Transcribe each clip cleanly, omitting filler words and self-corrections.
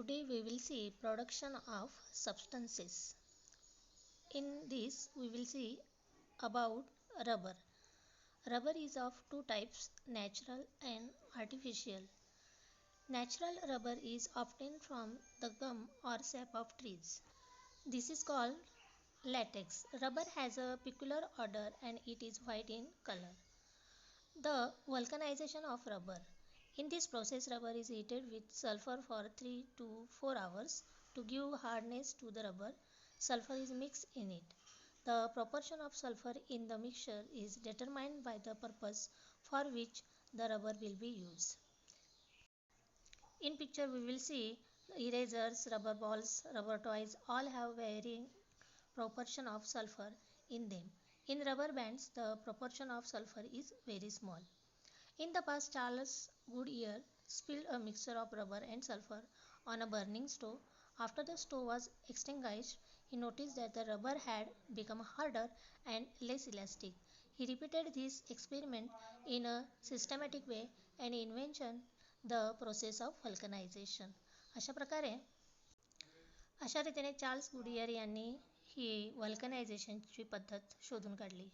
Today we will see production of substances. In this we will see about rubber. Rubber is of two types, natural and artificial. Natural rubber is obtained from the gum or sap of trees. This is called latex. Rubber has a peculiar odor and it is white in color. The vulcanization of rubber. In this process, rubber is heated with sulfur for 3 to 4 hours. To give hardness to the rubber, sulfur is mixed in it. The proportion of sulfur in the mixture is determined by the purpose for which the rubber will be used. In picture we will see erasers, rubber balls, rubber toys all have varying proportion of sulfur in them. In rubber bands, the proportion of sulfur is very small. In the past, Charles Goodyear spilled a mixture of rubber and sulfur on a burning stove. After the stove was extinguished, he noticed that the rubber had become harder and less elastic. He repeated this experiment in a systematic way and invented the process of vulcanization. अशा रीतीने Charles Goodyear यांनी ही वल्कनायझेशनची पद्धत शोधून काढली.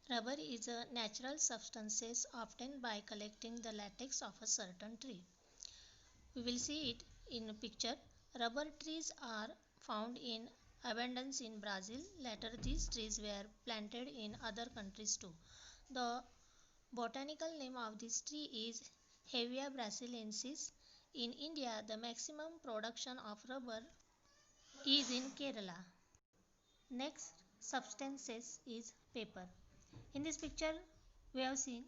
Rubber is a natural substance obtained by collecting the latex of a certain tree. We will see it in a picture. Rubber trees are found in abundance in Brazil. Later these trees were planted in other countries too. The botanical name of this tree is Hevea brasiliensis. In India, the maximum production of rubber is in Kerala. Next substances is paper. In this picture, we have seen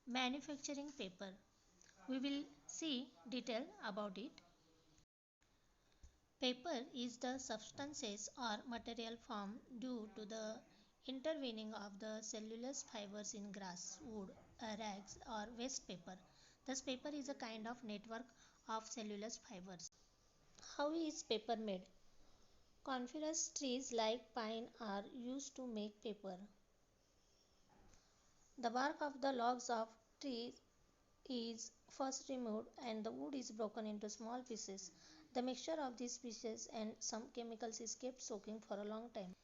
manufacturing paper. We will see detail about it. Paper is the substances or material formed due to the intervening of the cellulose fibers in grass, wood, rags or waste paper. Thus paper is a kind of network of cellulose fibers. How is paper made? Coniferous trees like pine are used to make paper. The bark of the logs of trees is first removed and the wood is broken into small pieces. The mixture of these pieces and some chemicals is kept soaking for a long time.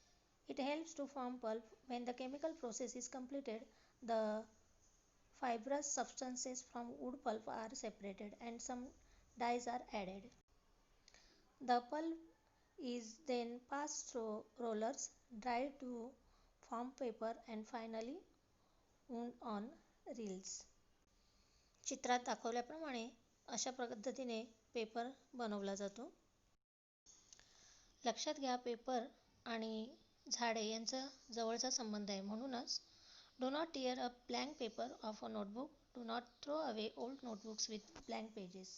It helps to form pulp. When the chemical process is completed, the fibrous substances from wood pulp are separated and some dyes are added. The pulp is then passed through rollers, dried to form paper and finally wound on reels. चित्रात दाखवल्याप्रमाणे अशा पद्धतीने paper बनवला जातो. लक्षात घ्या paper आणि झाडे यांचा जवळचा संबंध आहे. म्हणूनच do not tear up blank paper of a notebook. Do not throw away old notebooks with blank pages.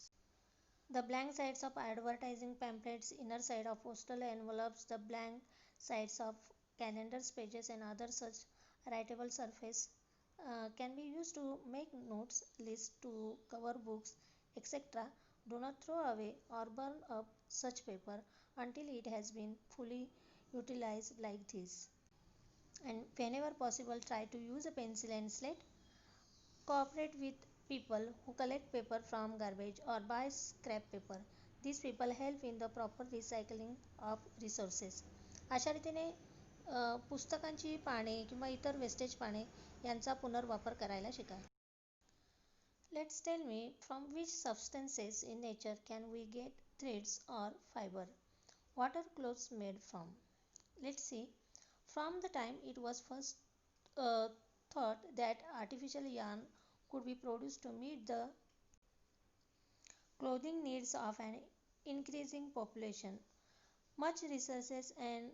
The blank sides of advertising pamphlets, inner side of postal envelopes, the blank sides of calendars pages and other such writable surface can be used to make notes, lists, to cover books, etc. Do not throw away or burn up such paper until it has been fully utilized like this. And whenever possible, try to use a pencil and slate. Cooperate with people who collect paper from garbage or buy scrap paper. These people help in the proper recycling of resources. अशा रीतीने पुस्तकांची पाने किंवा इतर wastage पाने यांचा पुनर्वापर करायला शिका. Let's tell me, from which substances in nature can we get threads or fiber? What are clothes made from? Let's see. From the time it was first thought that artificial yarn could be produced to meet the clothing needs of an increasing population, much researches and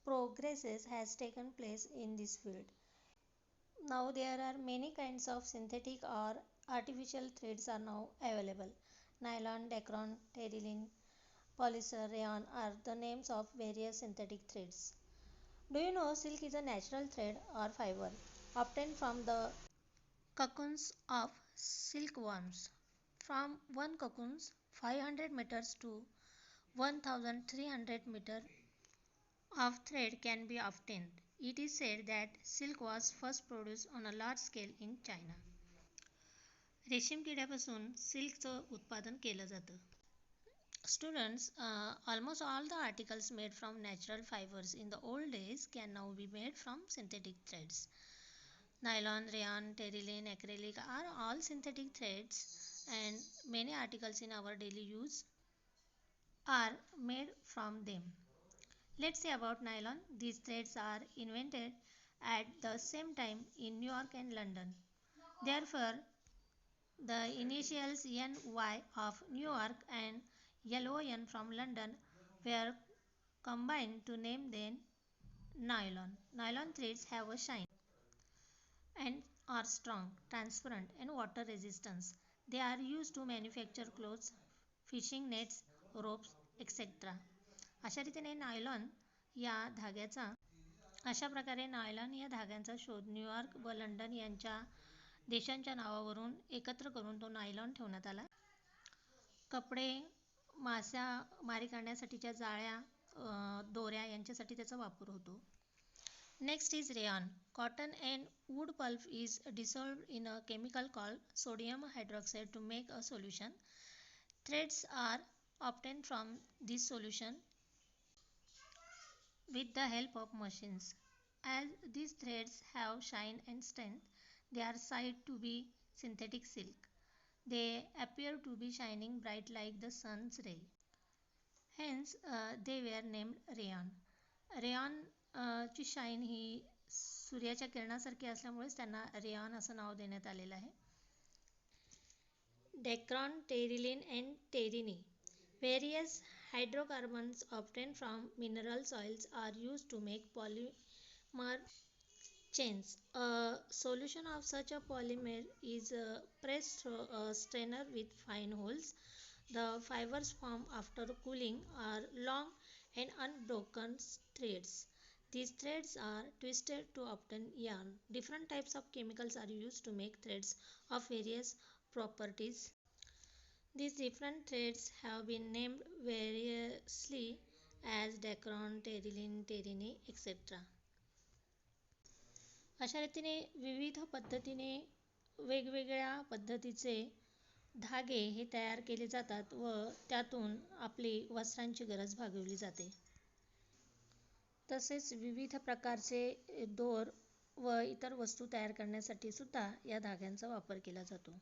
progresses has taken place in this field. Now there are many kinds of synthetic or artificial threads are now available. Nylon, Dacron, Terylene, polyester, rayon are the names of various synthetic threads. Do you know silk is a natural thread or fiber obtained from the cocoons of silkworms? From one cocoon, 500 meters to 1300 meters of thread can be obtained. It is said that silk was first produced on a large scale in China. रेशीम किड्यापासून सिल्कचं उत्पादन केलं जातं. Students, almost all the articles made from natural fibers in the old days can now be made from synthetic threads. Nylon, rayon, terylene, acrylic are all synthetic threads, and many articles in our daily use are made from them. Let's say about nylon. These threads are invented at the same time in New York and London. Therefore, the initials NY of New York and LON from London were combined to name them nylon. Nylon threads have a shine and are strong, transparent, and water resistant. They are used to manufacture clothes, fishing nets, ropes, etc. अशा रीतीने nylon या धाग्याचा अशा प्रकारे nylon या धाग्यांचा शोध New York व London यांच्या देशांच्या नावावरून एकत्र करून तो नायलॉन ठेवण्यात आला. कपडे, मारी काढण्यासाठीच्या जाळ्या, दोऱ्या यांच्यासाठी त्याचा वापर होतो. Next is rayon. Cotton and wood pulp is dissolved in a chemical called sodium hydroxide to make a solution. Threads are obtained from this solution with the help of machines. As these threads have shine and strength, they are said to be synthetic silk. They appear to be shining bright like the sun's ray. Hence, they were named rayon. Rayon ची shine ही सूर्याच्या किरणासारखी असल्यामुळेच त्यांना rayon असं नाव देण्यात आलेलं आहे. Dacron, Terylene and टेरिनी. Various hydrocarbons obtained from mineral soils are used to make polymer chains. A solution of such a polymer is pressed through a strainer with fine holes. The fibers formed after cooling are long and unbroken threads. These threads are twisted to obtain yarn. Different types of chemicals are used to make threads of various properties. These different threads have been named variously as Dacron, Terylene, Terini, etc. अशा रीतीने विविध पद्धतीने वेगवेगळ्या पद्धतीचे धागे हे तयार केले जातात व त्यातून आपली वस्त्रांची गरज भागवली जाते. तसेच विविध प्रकारचे दोर व इतर वस्तू तयार करण्यासाठी सुद्धा या धाग्यांचा वापर केला जातो.